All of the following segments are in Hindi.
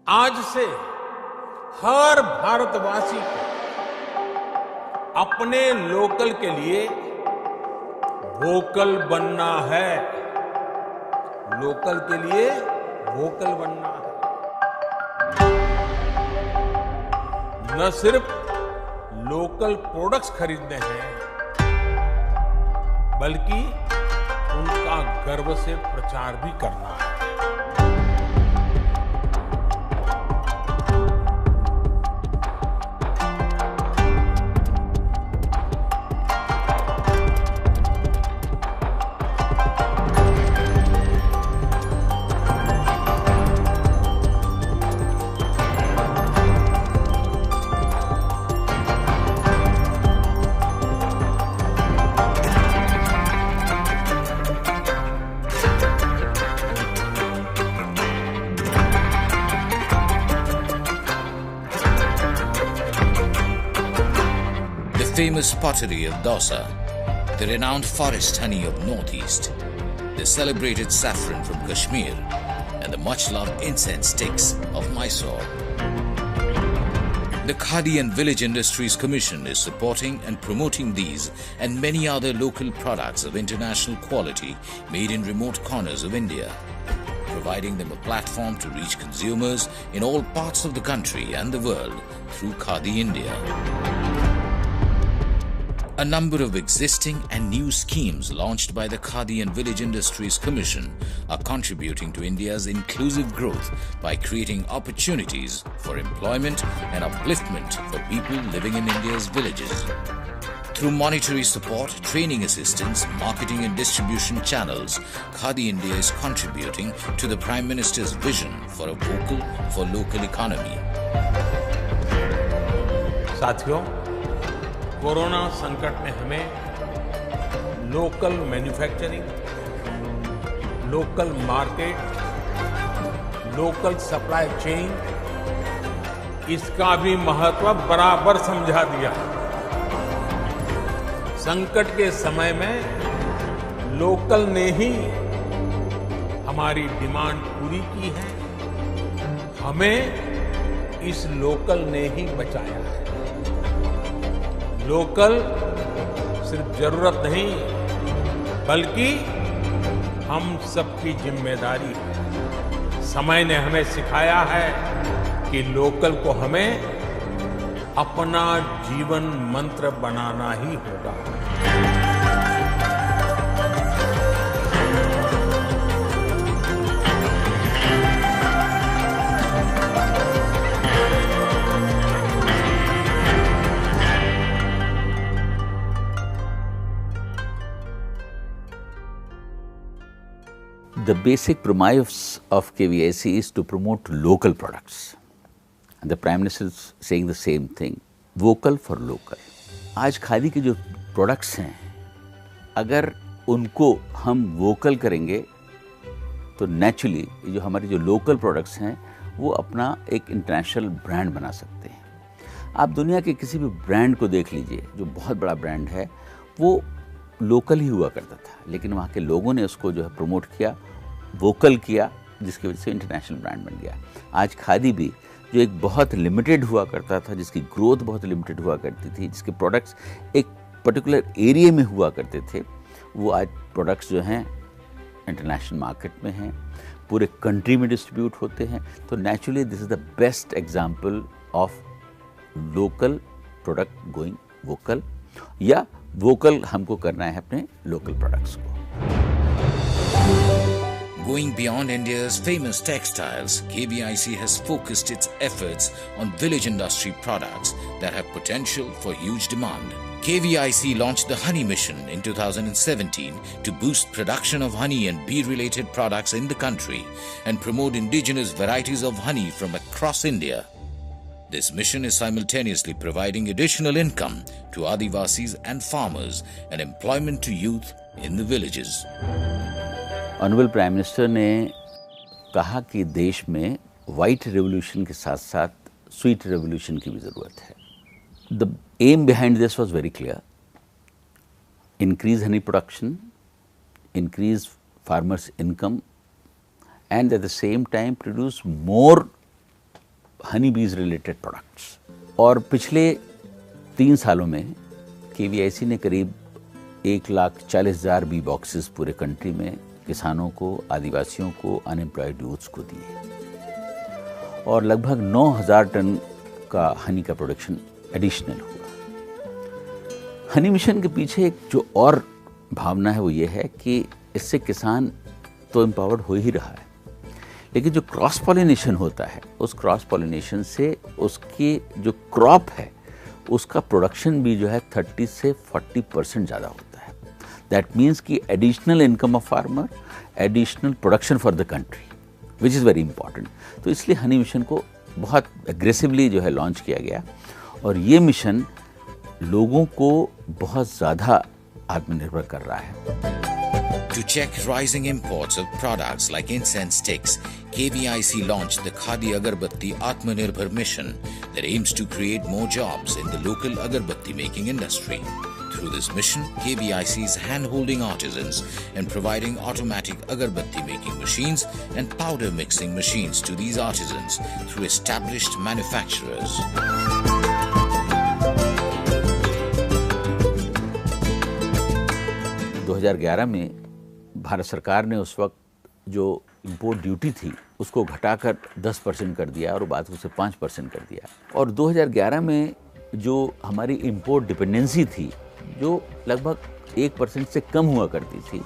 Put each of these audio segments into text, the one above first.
आज से हर भारतवासी को अपने लोकल के लिए वोकल बनना है। लोकल के लिए वोकल बनना है। न सिर्फ लोकल प्रोडक्ट्स खरीदने हैं, बल्कि उनका गर्व से प्रचार भी करना है। Famous pottery of Dausa, the renowned forest honey of Northeast, the celebrated saffron from Kashmir, and the much-loved incense sticks of Mysore. The Khadi and Village Industries Commission is supporting and promoting these and many other local products of international quality made in remote corners of India, providing them a platform to reach consumers in all parts of the country and the world through Khadi India. A number of existing and new schemes launched by the Khadi and Village Industries Commission are contributing to India's inclusive growth by creating opportunities for employment and upliftment for people living in India's villages. Through monetary support, training assistance, marketing and distribution channels, Khadi India is contributing to the Prime Minister's vision for a vocal for local economy. साथियों, कोरोना संकट में हमें local manufacturing, local market, local supply chain, इसका भी महत्व बराबर समझा दिया। संकट के समय में लोकल ने ही हमारी डिमांड पूरी की है, हमें इस लोकल ने ही बचाया है। लोकल सिर्फ जरूरत नहीं, बल्कि हम सबकी जिम्मेदारी है। समय ने हमें सिखाया है कि लोकल को हमें अपना जीवन मंत्र बनाना ही होगा। The basic premise of KVIC is to promote local products. And the Prime Minister is saying the same thing, vocal for local. आज खादी के जो प्रोडक्ट्स हैं, अगर उनको हम वोकल करेंगे तो नेचुरली जो हमारे जो लोकल प्रोडक्ट्स हैं वो अपना एक इंटरनेशनल ब्रांड बना सकते हैं। आप दुनिया के किसी भी ब्रांड को देख लीजिए, जो बहुत बड़ा ब्रांड है वो लोकल ही हुआ करता था, लेकिन वहाँ के लोगों ने उसको जो है प्रमोट किया, वोकल किया, जिसकी वजह से इंटरनेशनल ब्रांड बन गया। आज खादी भी जो एक बहुत लिमिटेड हुआ करता था, जिसकी ग्रोथ बहुत लिमिटेड हुआ करती थी, जिसके प्रोडक्ट्स एक पर्टिकुलर एरिया में हुआ करते थे, वो आज प्रोडक्ट्स जो हैं इंटरनेशनल मार्केट में हैं, पूरे कंट्री में डिस्ट्रीब्यूट होते हैं। तो naturally this is the best example of local product going vocal, या वोकल हमको करना है अपने लोकल प्रोडक्ट्स को। Going beyond India's famous textiles, KVIC has focused its efforts on village industry products that have potential for huge demand. KVIC launched the Honey Mission in 2017 to boost production of honey and bee-related products in the country and promote indigenous varieties of honey from across India. This mission is simultaneously providing additional income to Adivasis and farmers and employment to youth in the villages. Honourable prime minister ने कहा कि देश में वाइट रेवोल्यूशन के साथ साथ स्वीट रेवोल्यूशन की भी ज़रूरत है. The aim behind this was very clear. Increase honey production, increase farmers' income, and at the same time produce more honeybees related products. और पिछले 3 सालों में KVIC ने करीब 1,40,000 बी बॉक्सेस पूरे कंट्री में किसानों को, आदिवासियों को, अनएम्प्लॉयड यूथ्स को दिए और लगभग 9,000 टन का हनी का प्रोडक्शन एडिशनल हुआ. हनी मिशन के पीछे एक जो और भावना है वो ये है कि इससे किसान तो एम्पावर्ड हो ही रहा है, लेकिन जो क्रॉस पॉलिनेशन होता है उस क्रॉस पॉलिनेशन से उसकी जो क्रॉप है उसका प्रोडक्शन भी जो है 30 से 40% ज़्यादा होता है. दैट मीन्स कि additional income of farmer, additional production for the country, which is very important. तो इसलिए हनी मिशन को बहुत एग्रेसिवली जो है लॉन्च किया गया और ये मिशन लोगों को बहुत ज़्यादा आत्मनिर्भर कर रहा है. To check rising imports of products like incense sticks, KVIC launched the Khadi Agarbatti Atmanirbhar mission that aims to create more jobs in the local agarbatti making industry. Through this mission, KVIC is hand-holding artisans and providing automatic agarbatti making machines and powder mixing machines to these artisans through established manufacturers. 2011 में भारत सरकार ने उस वक्त जो इंपोर्ट ड्यूटी थी उसको घटाकर 10% कर दिया और बाद उसे 5% कर दिया. और 2011 में जो हमारी इंपोर्ट डिपेंडेंसी थी जो लगभग 1% से कम हुआ करती थी,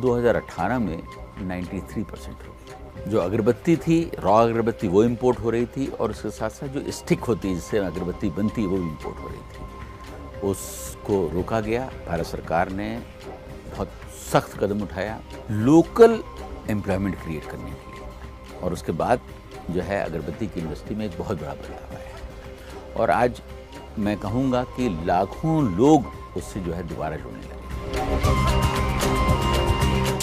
2018 में 93% हो गई. जो अगरबत्ती थी, रॉ अगरबत्ती, वो इंपोर्ट हो रही थी और उसके साथ साथ जो स्टिक होती है जिससे अगरबत्ती बनती है वो भी इंपोर्ट हो रही थी. उसको रोका गया. भारत सरकार ने बहुत सख्त कदम उठाया लोकल एम्प्लॉयमेंट क्रिएट करने के लिए और उसके बाद जो है अगरबत्ती की इंडस्ट्री में एक बहुत बड़ा बदलाव आया है और आज मैं कहूँगा कि लाखों लोग उससे जो है दोबारा जुड़ने लगे.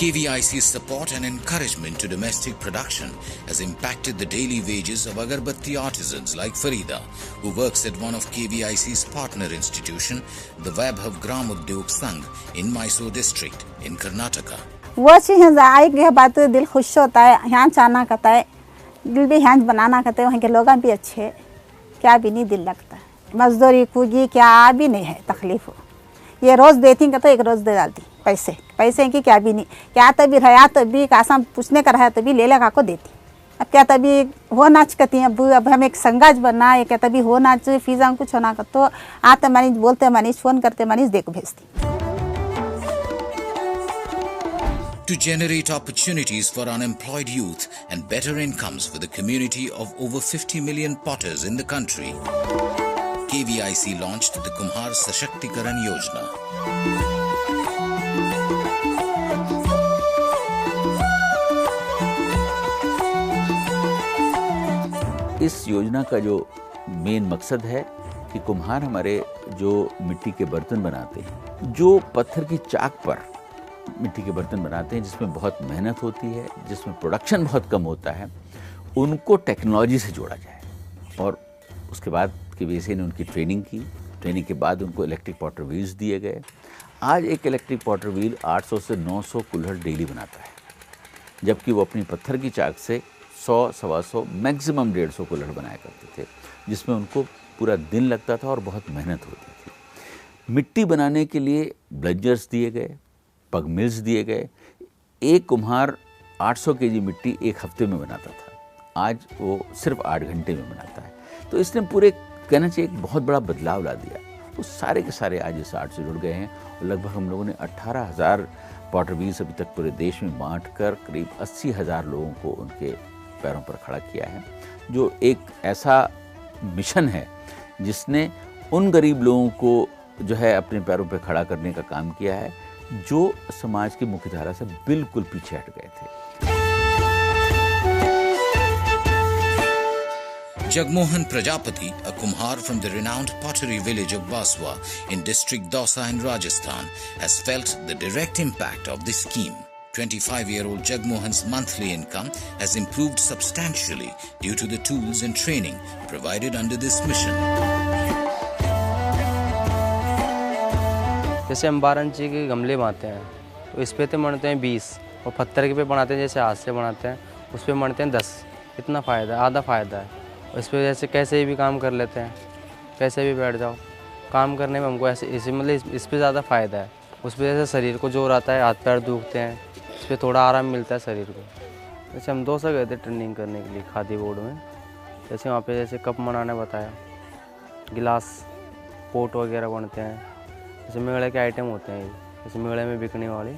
KVIC's support and encouragement to domestic production has impacted the daily wages of agarbatti artisans like Farida, who works at one of KVIC's partner institution, the Vaibhav Gram Udyog Sangh in Mysore district in Karnataka. वो चीज़ आएगी बात तो दिल खुश होता है. यहाँ चाहना कहता है, दिल भी यहाँ बनाना कहते हैं. वहाँ के लोग भी अच्छे, क्या भी नहीं दिल लगता. मजदूरी कुगी क्या भी नहीं है तकलीफ. ये रोज़ देती कहते एक रोज़ दे डालती पैसे की क्या भी नहीं. क्या तभी रहा तभी कासा पूछने का रहा तभी ले लगा को देती. अब क्या तभी हो नाच करती हैं. अब हम एक संगाज बना है क्या तभी हो नाच फीसा कुछ होना कर तो आते मनीष बोलते मनीष फ़ोन करते मनीष देखो भेजती. To generate opportunities for unemployed youth and better incomes for the community of over 50 million potters in the country, KVIC launched the Kumhar Sashaktikaran Yojana. इस योजना का जो मेन मकसद है कि कुम्हार हमारे जो मिट्टी के बर्तन बनाते हैं, जो पत्थर की चाक पर मिट्टी के बर्तन बनाते हैं जिसमें बहुत मेहनत होती है, जिसमें प्रोडक्शन बहुत कम होता है, उनको टेक्नोलॉजी से जोड़ा जाए. और उसके बाद KVIC ने उनकी ट्रेनिंग की. ट्रेनिंग के बाद उनको इलेक्ट्रिक पॉटर व्हील्स दिए गए. आज एक इलेक्ट्रिक पॉटर व्हील 800 से 900 कुल्हड़ डेली बनाता है, जबकि वो अपनी पत्थर की चाक से 100-125 मैक्सिमम 150 कुल्हड़ बनाया करते थे, जिसमें उनको पूरा दिन लगता था और बहुत मेहनत होती थी. मिट्टी बनाने के लिए ब्लंजर्स दिए गए, पग मिल्स दिए गए. एक कुम्हार 800 kg मिट्टी एक हफ्ते में बनाता था, आज वो सिर्फ 8 घंटे में बनाता है. तो इसने पूरे कहना चाहिए एक बहुत बड़ा बदलाव ला दिया. वो सारे के सारे आज इस आर्ट से जुड़ गए हैं और लगभग हम लोगों ने 18,000 पॉटर व्हील्स अभी तक पूरे देश में बांट कर करीब 80,000 लोगों को उनके पैरों पर खड़ा किया है, जो एक ऐसा मिशन है जिसने उन गरीब लोगों को जो है अपने पैरों पे खड़ा करने का काम किया है, जो समाज की मुख्यधारा से बिल्कुल पीछे हट गए थे। Jagmohan Prajapati, a Kumhar from the renowned pottery village of Baswa in district Dausa in Rajasthan, has felt the direct impact of this scheme. 25-year-old Jagmohan's monthly income has improved substantially due to the tools and training provided under this mission. जैसे हम 12 इंची के गमले बनाते हैं तो इस पे तो बनते हैं 20 और पत्थर के पे बनाते हैं, जैसे हाथ से बनाते हैं उस पे बनते हैं 10। इतना फ़ायदा है, आधा फ़ायदा है। और इस पे जैसे कैसे भी काम कर लेते हैं, कैसे भी बैठ जाओ, काम करने में हमको ऐसे मतलब इस पे ज़्यादा फ़ायदा है। उस पर जैसे शरीर को जोर आता है, हाथ पैर दुखते हैं, इस पर थोड़ा आराम मिलता है शरीर को। जैसे हम दौसा गए थे ट्रेनिंग करने के लिए खादी बोर्ड में, जैसे वहाँ पे जैसे कप बनाने बताया, गिलास पोट वगैरह बनते हैं, जैसे मेड़े के आइटम होते हैं, जैसे मेड़े में बिकने वाली।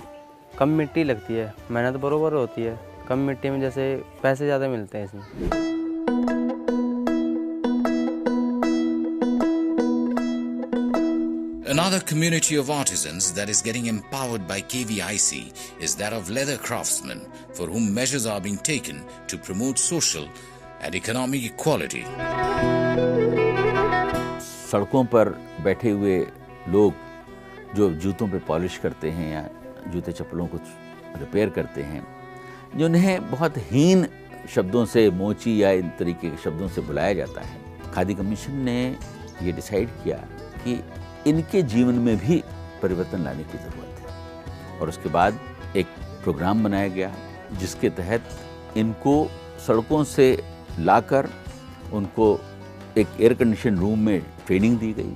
कम मिट्टी लगती है, मेहनत बरोबर होती है, कम मिट्टी में जैसे पैसे ज़्यादा मिलते हैं इसमें। Another community of artisans that is getting empowered by KVIC is that of leather craftsmen, for whom measures are being taken to promote social and economic equality. सड़कों पर बैठे हुए लोग जो जूतों पे पॉलिश करते हैं या जूते चप्पलों को रिपेयर करते हैं, जिन्हें बहुत हीन शब्दों से मोची या इन तरीके के शब्दों से बुलाया जाता है, खादी कमीशन ने ये डिसाइड किया कि इनके जीवन में भी परिवर्तन लाने की ज़रूरत है। और उसके बाद एक प्रोग्राम बनाया गया जिसके तहत इनको सड़कों से लाकर उनको एक एयर कंडीशन रूम में ट्रेनिंग दी गई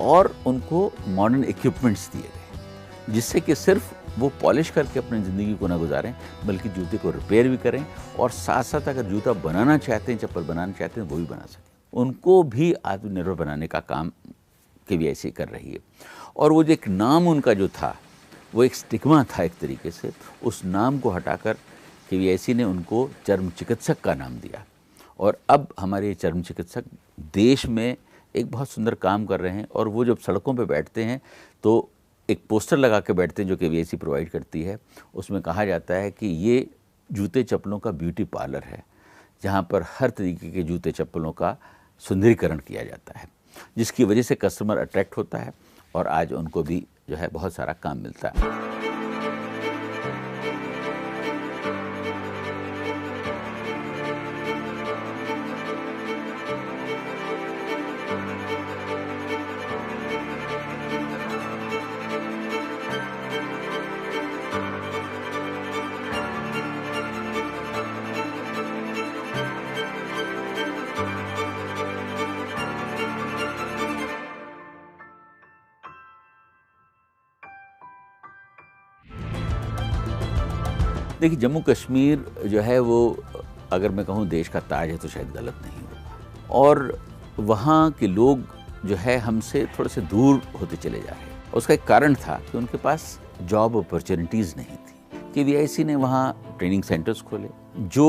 और उनको मॉडर्न इक्विपमेंट्स दिए गए, जिससे कि सिर्फ वो पॉलिश करके अपनी ज़िंदगी को ना गुजारें बल्कि जूते को रिपेयर भी करें और साथ साथ अगर जूता बनाना चाहते हैं, चप्पल बनाना चाहते हैं, वो भी बना सकें। उनको भी आत्मनिर्भर बनाने का काम KVIC कर रही है। और वो जो एक नाम उनका जो था वो एक स्टिग्मा था एक तरीके से, उस नाम को हटाकर KVIC ने उनको चर्म चिकित्सक का नाम दिया। और अब हमारे चर्म चिकित्सक देश में एक बहुत सुंदर काम कर रहे हैं। और वो जब सड़कों पे बैठते हैं तो एक पोस्टर लगा के बैठते हैं जो KVIC प्रोवाइड करती है। उसमें कहा जाता है कि ये जूते चप्पलों का ब्यूटी पार्लर है, जहाँ पर हर तरीके के जूते चप्पलों का सुंदरीकरण किया जाता है, जिसकी वजह से कस्टमर अट्रैक्ट होता है और आज उनको भी जो है बहुत सारा काम मिलता है। देखिए, जम्मू कश्मीर जो है वो अगर मैं कहूँ देश का ताज है तो शायद गलत नहीं होगा। और वहाँ के लोग जो है हमसे थोड़े से दूर होते चले जा रहे हैं। उसका एक कारण था कि उनके पास जॉब अपॉर्चुनिटीज़ नहीं थी। KVIC ने वहाँ ट्रेनिंग सेंटर्स खोले। जो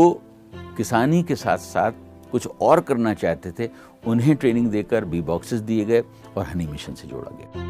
किसानी के साथ साथ कुछ और करना चाहते थे उन्हें ट्रेनिंग देकर बी बॉक्सेस दिए गए और हनी मिशन से जोड़ा गया।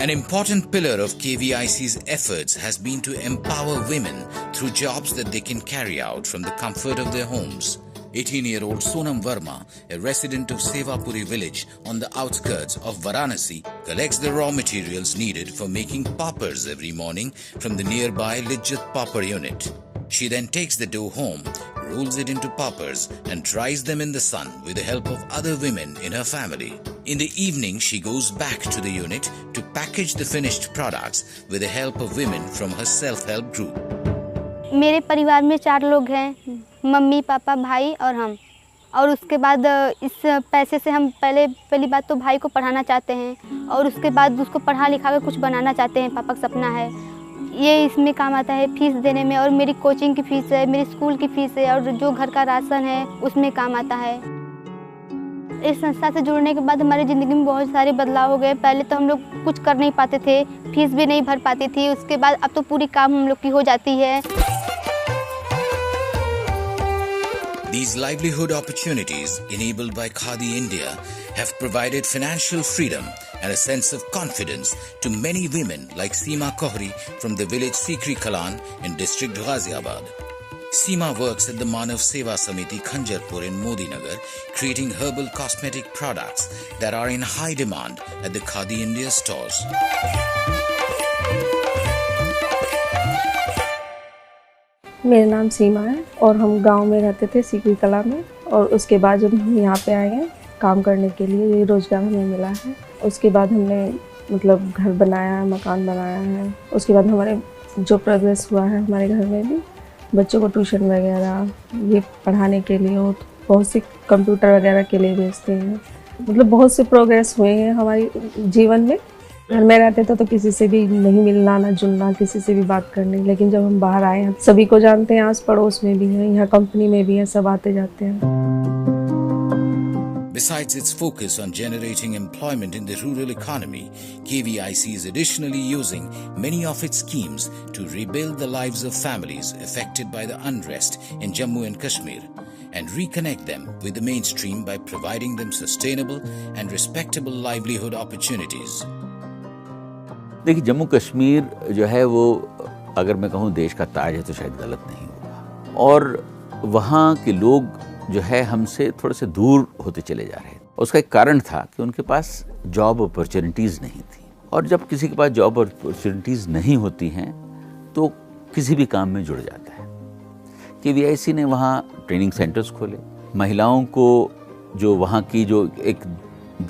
An important pillar of KVIC's efforts has been to empower women through jobs that they can carry out from the comfort of their homes. 18-year-old Sonam Verma, a resident of Sevapuri village on the outskirts of Varanasi, collects the raw materials needed for making poppers every morning from the nearby Lijjat Popper unit. She then takes the dough home, rolls it into poppers and dries them in the sun with the help of other women in her family. In the evening, she goes back to the unit to package the finished products with the help of women from her self-help group. मेरे परिवार में 4 लोग हैं, मम्मी, पापा, भाई और हम। और उसके बाद इस पैसे से हम पहली बात तो भाई को पढ़ाना चाहते हैं और उसके बाद उसको पढ़ा लिखा कर कुछ बनाना चाहते हैं, पापा का सपना है। ये इसमें काम आता है फीस देने में, और मेरी कोचिंग की फ़ीस है, मेरी स्कूल की फ़ीस है, और जो घर का राशन है उसमें काम आता है। इस संस्था से जुड़ने के बाद हमारी ज़िंदगी में बहुत सारे बदलाव हो गए। पहले तो हम लोग कुछ कर नहीं पाते थे, फीस भी नहीं भर पाती थी। उसके बाद अब तो पूरी काम हम लोग की हो जाती है। These livelihood opportunities enabled by Khadi India have provided financial freedom and a sense of confidence to many women like Seema Kohri from the village Sikri Kalan in district Ghaziabad. Seema works at the Manav Seva Samiti Khanjarpur in Modinagar, creating herbal cosmetic products that are in high demand at the Khadi India stores. मेरा नाम सीमा है और हम गांव में रहते थे सीकरी कला में, और उसके बाद जब हम यहाँ पे आए हैं काम करने के लिए, ये रोज़गार हमें मिला है। उसके बाद हमने मतलब घर बनाया है, मकान बनाया है। उसके बाद हमारे जो प्रोग्रेस हुआ है हमारे घर में भी, बच्चों को ट्यूशन वगैरह ये पढ़ाने के लिए, और बहुत से कंप्यूटर वगैरह के लिए भेजते हैं। मतलब बहुत से प्रोग्रेस हुए हैं हमारे जीवन में। घर में रहते थे तो किसी से भी नहीं मिलना, ना जुलना, किसी से भी बात करनी। लेकिन जब हम बाहर आए हैं सभी को जानते हैं, आस पड़ोस में भी हैं, यहाँ कंपनी में भी हैं, सब आते जाते हैं। Besides its focus on generating employment in the rural economy, KVIC is additionally using many of its schemes to rebuild the lives of families affected by the unrest in Jammu and Kashmir and reconnect them with the mainstream by providing them sustainable and respectable livelihood opportunities. देखिए, जम्मू कश्मीर जो है वो अगर मैं कहूँ देश का ताज है तो शायद गलत नहीं होगा, और वहाँ के लोग जो है हमसे थोड़े से दूर होते चले जा रहे हैं। उसका एक कारण था कि उनके पास जॉब अपॉर्चुनिटीज़ नहीं थी, और जब किसी के पास जॉब अपॉर्चुनिटीज़ नहीं होती हैं तो किसी भी काम में जुड़ जाता है। KVIC ने वहाँ ट्रेनिंग सेंटर्स खोले, महिलाओं को जो वहाँ की जो एक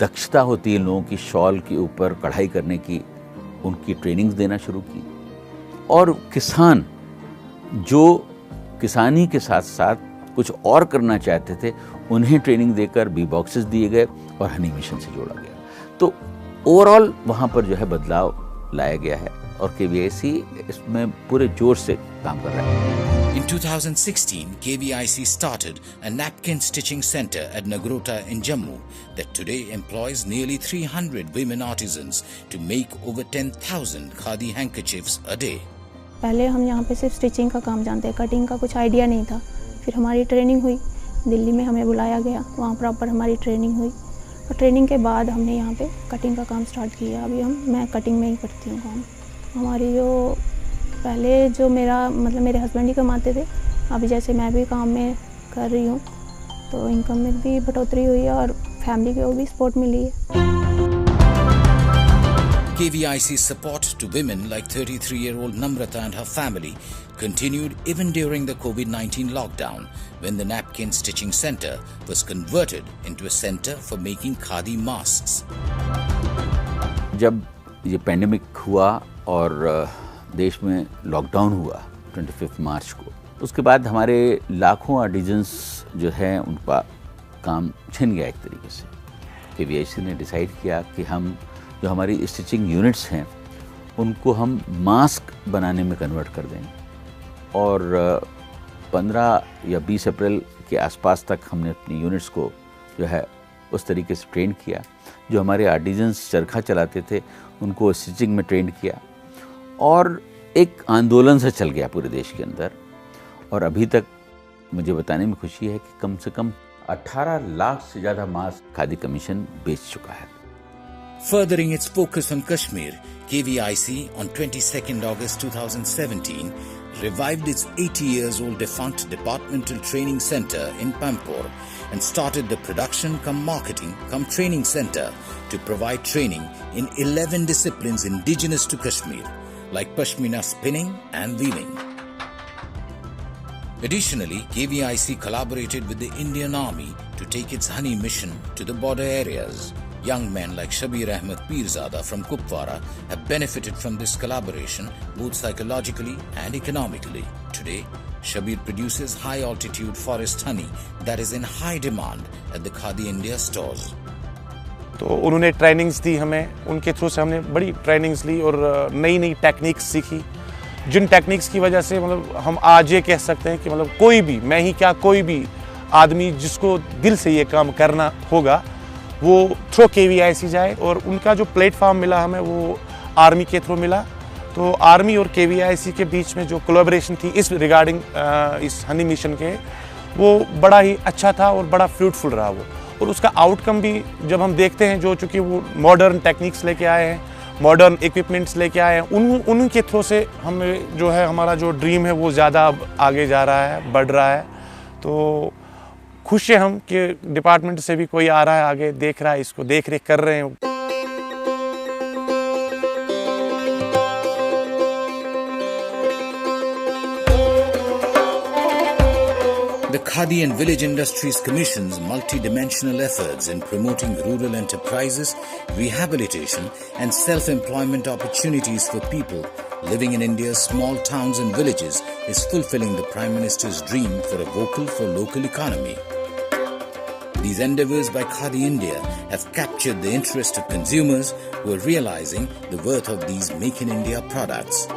दक्षता होती है लोगों की शॉल के ऊपर कढ़ाई करने की, उनकी ट्रेनिंग्स देना शुरू की। और किसान जो किसानी के साथ साथ कुछ और करना चाहते थे, उन्हें ट्रेनिंग देकर बी बॉक्सेस दिए गए और हनी मिशन से जोड़ा गया। तो ओवरऑल वहाँ पर जो है बदलाव लाया गया है, और KVIC इसमें पूरे जोर से काम कर रहा है। In 2016, KVIC started a napkin stitching center at Nagrota in Jammu that today employs nearly 300 women artisans to make over 10,000 khadi handkerchiefs a day. पहले हम यहाँ पे सिर्फ स्टिचिंग का काम जानते हैं, कटिंग का कुछ आइडिया नहीं था। फिर हमारी ट्रेनिंग हुई, दिल्ली में हमें बुलाया गया, वहाँ प्रॉपर हमारी ट्रेनिंग हुई, और ट्रेनिंग के बाद हमने यहाँ पे कटिंग का काम स्टार्ट किया। अभी मैं कटिंग में ही करती हूँ काम। हमारी जो पहले जो मेरे हस्बैंड ही कमाते थे, अभी जैसे मैं भी काम में कर रही हूँ तो इनकम में भी बढ़ोतरी हुई है और फैमिली को भी सपोर्ट मिली है। KVIC's support to women like 33-year-old Namrata and her family continued even during the COVID-19 lockdown, when the napkin stitching center was converted into a center for making khadi masks. जब ये पैंडेमिक हुआ और देश में लॉकडाउन हुआ 25 मार्च को, उसके बाद हमारे लाखों आर्टिजन्स जो हैं उनका काम छिन गया एक तरीके से। KVIC ने डिसाइड किया कि हम जो हमारी स्टिचिंग यूनिट्स हैं उनको हम मास्क बनाने में कन्वर्ट कर दें, और 15 या 20 अप्रैल के आसपास तक हमने अपनी यूनिट्स को जो है उस तरीके से ट्रेन किया। जो हमारे आर्टिजन्स चरखा चलाते थे उनको स्टिचिंग में ट्रेन किया, और एक आंदोलन से चल गया पूरे देश के अंदर। और अभी तक मुझे बताने में खुशी है कि कम से कम 18 लाख से ज़्यादा मास्क खादी कमीशन बेच चुका है। Furthering its focus on Kashmir, KVIC on 22nd August 2017 revived its 80 years old defunct departmental training center in Pampore and started the production cum marketing cum training center to provide training in 11 disciplines indigenous to Kashmir, like Pashmina spinning and weaving. Additionally, KVIC collaborated with the Indian Army to take its honey mission to the border areas. Young men like Shabir Ahmed Pirzada from Kupwara have benefited from this collaboration both psychologically and economically. Today, Shabir produces high-altitude forest honey that is in high demand at the Khadi India stores. तो उन्होंने ट्रेनिंग्स दी हमें, उनके थ्रू से हमने बड़ी ट्रेनिंग्स ली और नई नई टेक्निक्स सीखी, जिन टेक्निक्स की वजह से मतलब हम आज ये कह सकते हैं कि मतलब कोई भी, मैं ही क्या कोई भी आदमी जिसको दिल से ये काम करना होगा वो थ्रू KVIC जाए। और उनका जो प्लेटफॉर्म मिला हमें वो आर्मी के थ्रू मिला। तो आर्मी और KVIC के बीच में जो कोलैबोरेशन थी इस रिगार्डिंग इस हनी मिशन के, वो बड़ा ही अच्छा था और बड़ा फ्रूटफुल रहा वो। और उसका आउटकम भी जब हम देखते हैं, जो चूँकि वो मॉडर्न टेक्निक्स लेके आए हैं, मॉडर्न इक्विपमेंट्स लेके आए हैं, उनके थ्रू से हमें जो है हमारा जो ड्रीम है वो ज़्यादा आगे जा रहा है, बढ़ रहा है। तो खुश हैं हम कि डिपार्टमेंट से भी कोई आ रहा है आगे, देख रहा है, इसको देख रेख कर रहे हैं। The Khadi and Village Industries Commission's multi-dimensional efforts in promoting rural enterprises, rehabilitation and self-employment opportunities for people living in India's small towns and villages is fulfilling the Prime Minister's dream for a vocal for local economy. These endeavors by Khadi India have captured the interest of consumers who are realizing the worth of these Make in India products.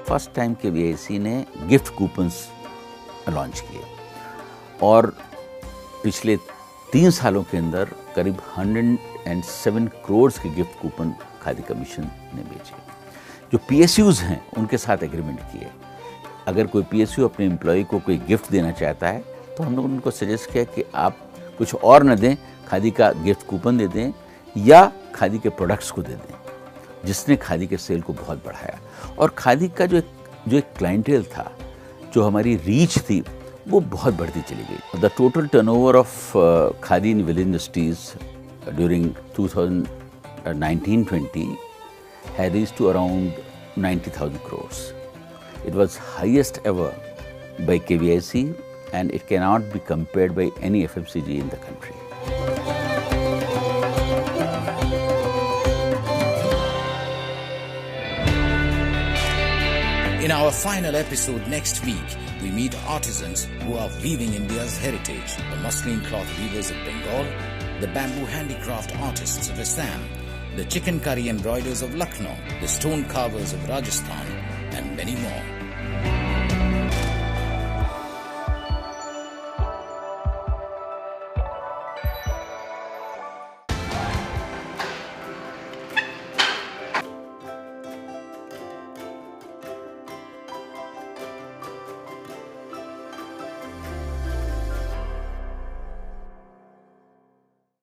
First time KVIC ने गिफ्ट कूपन्स लॉन्च किए और पिछले 3 सालों के अंदर करीब 107 करोड़ के गिफ्ट कूपन खादी कमीशन ने बेचे। जो PSUs हैं उनके साथ एग्रीमेंट किए, अगर कोई PSU अपने एम्प्लॉय को कोई गिफ्ट देना चाहता है तो हम लोग उनको सजेस्ट किया कि आप कुछ और न दें, खादी का गिफ्ट कूपन दे दें या खादी के प्रोडक्ट्स को दे दें, जिसने खादी के सेल को बहुत बढ़ाया। और खादी का जो एक क्लाइंटेल था, जो हमारी रीच थी, वो बहुत बढ़ती चली गई। The total turnover of khadi in village industries during 2019-20 had reached to around 90,000 crores. It was highest ever by KVIC and it cannot be compared by any FMCG in the country. In our final episode next week, we meet artisans who are weaving India's heritage, the muslin cloth weavers of Bengal, the bamboo handicraft artists of Assam, the chicken curry embroiders of Lucknow, the stone carvers of Rajasthan, and many more.